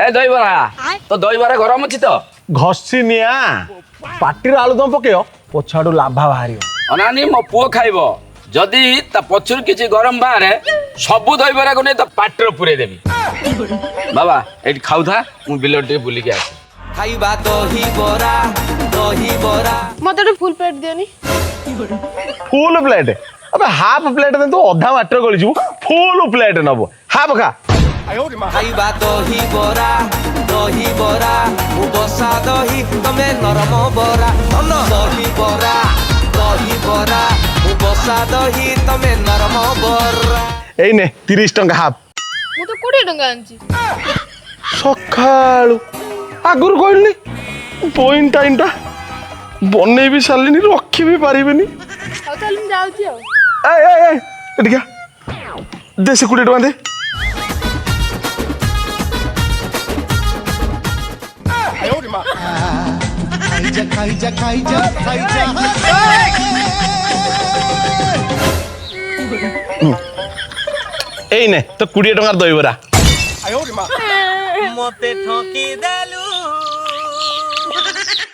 ए दहीबरा तो दहीबरा गरम अछि तो घसी निया पार्टी आलुदम पकेयो पछाड़ू लाभा बाहर अनानी मो पुओ खाइबो जदि ता पछुर किछि गरम बारे सबु दहीबरा को नै तो पाटर पुरे देबी बाबा एठी खाउ था मु बिलटे बुली के आसी खाइबा दहीबरा मत full plate Deoni full plate अबे हाफ प्लेट दे तू अधा वाटर गली छु फुल प्लेट नबो हाफ खा खाइबा दहीबरा मु बसा दही तमे नरम बरा धन दहीबरा मु बसा दही तमे नरम बरा एई ने 30 टंका हाफ मु तो 20 टंका आंची सखाळू आगुर कहली पॉइंट टाइमटा बने भी सारलिनी रखी भी पारिबेनी हाउ ताले हम जाउची आ ए एठी क्या देसी 20 टका दे एई ने तो 20 टका दहीबरा मते ठकी दे